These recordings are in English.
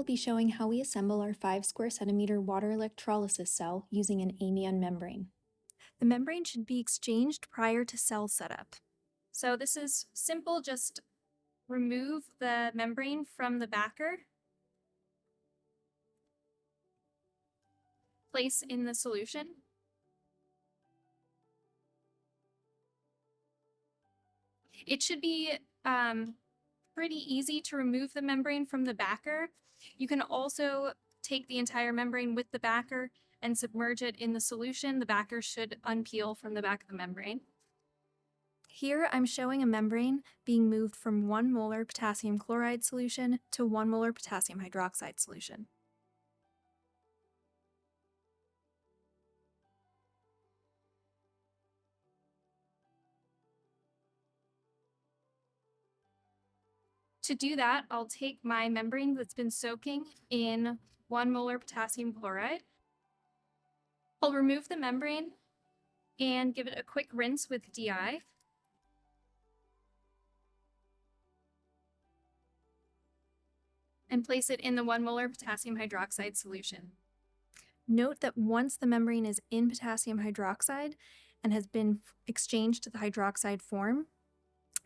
I'll be showing how we assemble our 5 square centimeter water electrolysis cell using an Aemion membrane. The membrane should be exchanged prior to cell setup. So this is simple, just remove the membrane from the backer, place in the solution, it should be pretty easy to remove the membrane from the backer. You can also take the entire membrane with the backer and submerge it in the solution. The backer should unpeel from the back of the membrane. Here I'm showing a membrane being moved from 1 molar potassium chloride solution to 1 molar potassium hydroxide solution. To do that, I'll take my membrane that's been soaking in 1 molar potassium chloride. I'll remove the membrane and give it a quick rinse with DI. And place it in the 1 molar potassium hydroxide solution. Note that once the membrane is in potassium hydroxide and has been exchanged to the hydroxide form,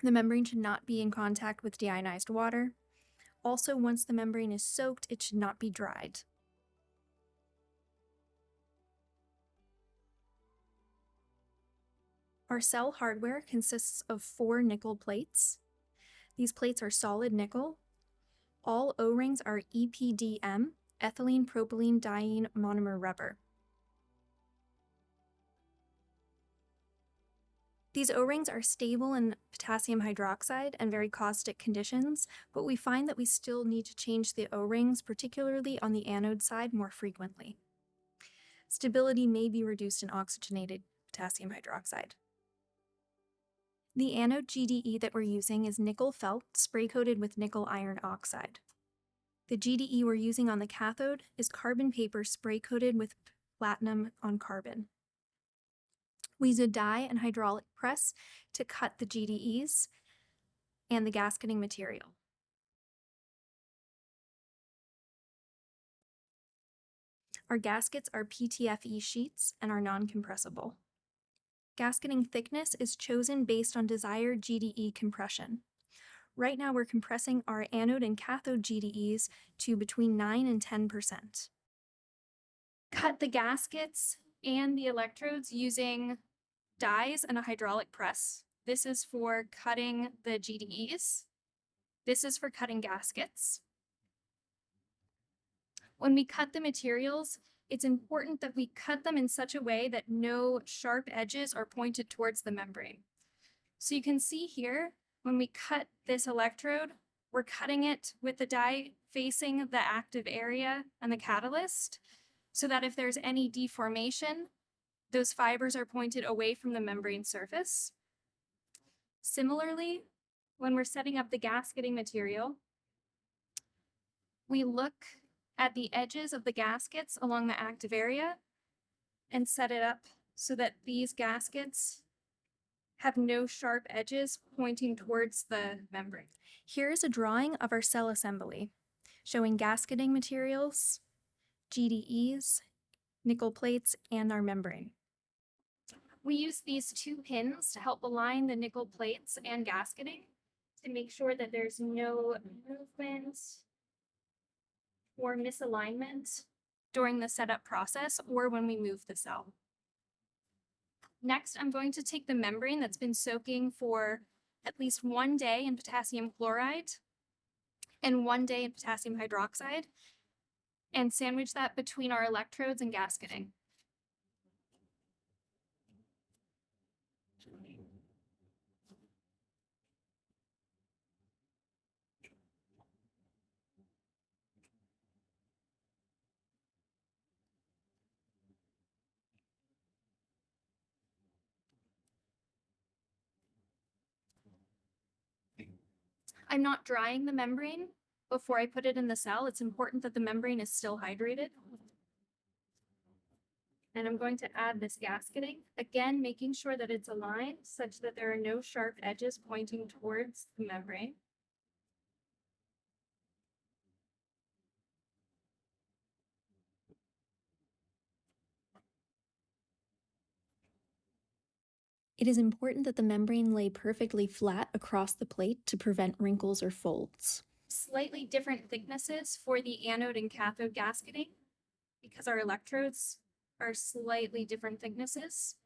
the membrane should not be in contact with deionized water. Also, once the membrane is soaked, it should not be dried. Our cell hardware consists of 4 nickel plates. These plates are solid nickel. All O-rings are EPDM, ethylene propylene diene monomer rubber. These O-rings are stable in potassium hydroxide and very caustic conditions, but we find that we still need to change the O-rings, particularly on the anode side, more frequently. Stability may be reduced in oxygenated potassium hydroxide. The anode GDE that we're using is nickel felt spray-coated with nickel iron oxide. The GDE we're using on the cathode is carbon paper spray-coated with platinum on carbon. We use a die and hydraulic press to cut the GDEs and the gasketing material. Our gaskets are PTFE sheets and are non-compressible. Gasketing thickness is chosen based on desired GDE compression. Right now we're compressing our anode and cathode GDEs to between 9 and 10%. Cut the gaskets and the electrodes using dies and a hydraulic press. This is for cutting the GDEs. This is for cutting gaskets. When we cut the materials, it's important that we cut them in such a way that no sharp edges are pointed towards the membrane. So you can see here, when we cut this electrode, we're cutting it with the die facing the active area and the catalyst, so that if there's any deformation, those fibers are pointed away from the membrane surface. Similarly, when we're setting up the gasketing material, we look at the edges of the gaskets along the active area and set it up so that these gaskets have no sharp edges pointing towards the membrane. Here's a drawing of our cell assembly, showing gasketing materials, GDEs, nickel plates, and our membrane. We use these 2 pins to help align the nickel plates and gasketing to make sure that there's no movement or misalignment during the setup process or when we move the cell. Next, I'm going to take the membrane that's been soaking for at least 1 day in potassium chloride and 1 day in potassium hydroxide and sandwich that between our electrodes and gasketing. I'm not drying the membrane before I put it in the cell. It's important that the membrane is still hydrated. And I'm going to add this gasketing, again making sure that it's aligned such that there are no sharp edges pointing towards the membrane. It is important that the membrane lay perfectly flat across the plate to prevent wrinkles or folds. Slightly different thicknesses for the anode and cathode gasketing because our electrodes are slightly different thicknesses.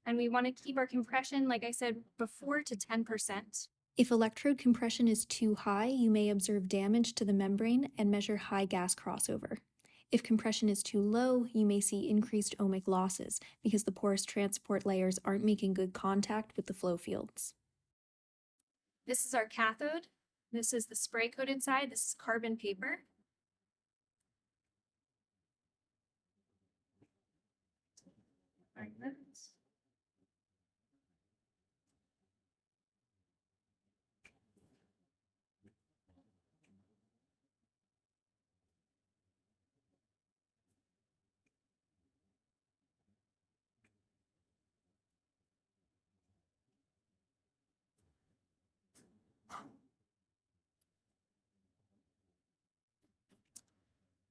And we want to keep our compression, like I said before, to 10%. If electrode compression is too high, you may observe damage to the membrane and measure high gas crossover. If compression is too low, you may see increased ohmic losses because the porous transport layers aren't making good contact with the flow fields. This is our cathode. This is the spray coated side. This is carbon paper.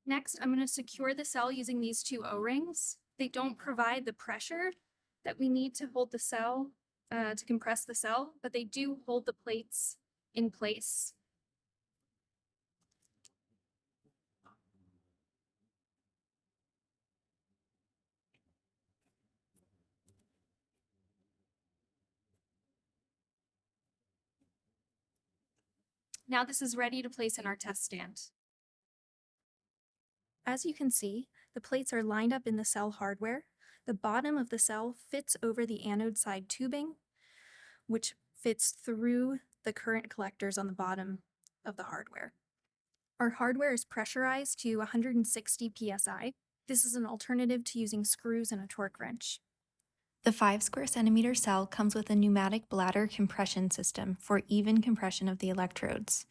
Next, I'm going to secure the cell using these two O-rings. They don't provide the pressure that we need to hold the cell, to compress the cell, but they do hold the plates in place. Now this is ready to place in our test stand. As you can see, the plates are lined up in the cell hardware. The bottom of the cell fits over the anode side tubing, which fits through the current collectors on the bottom of the hardware. Our hardware is pressurized to 160 psi. This is an alternative to using screws and a torque wrench. The 5 square centimeter cell comes with a pneumatic bladder compression system for even compression of the electrodes.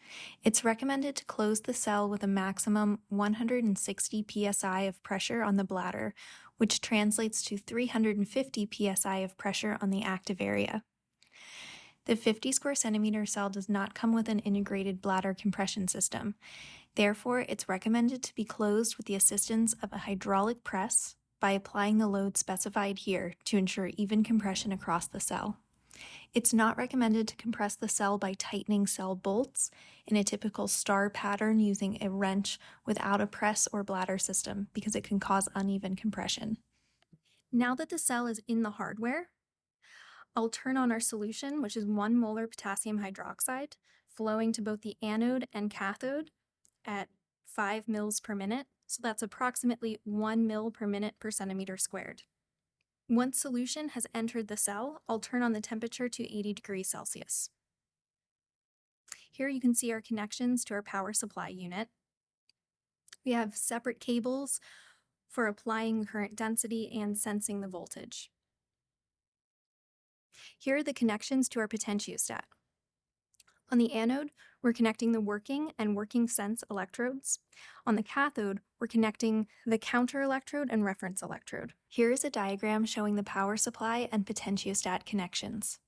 It's recommended to close the cell with a maximum 160 psi of pressure on the bladder, which translates to 350 psi of pressure on the active area. The 50 square centimeter cell does not come with an integrated bladder compression system. Therefore, it's recommended to be closed with the assistance of a hydraulic press by applying the load specified here to ensure even compression across the cell. It's not recommended to compress the cell by tightening cell bolts in a typical star pattern using a wrench without a press or bladder system because it can cause uneven compression. Now that the cell is in the hardware, I'll turn on our solution, which is 1 molar potassium hydroxide, flowing to both the anode and cathode at 5 mils per minute, so that's approximately 1 mil per minute per centimeter squared. Once solution has entered the cell, I'll turn on the temperature to 80 degrees Celsius. Here you can see our connections to our power supply unit. We have separate cables for applying current density and sensing the voltage. Here are the connections to our potentiostat. On the anode, we're connecting the working and working sense electrodes. On the cathode, we're connecting the counter electrode and reference electrode. Here is a diagram showing the power supply and potentiostat connections.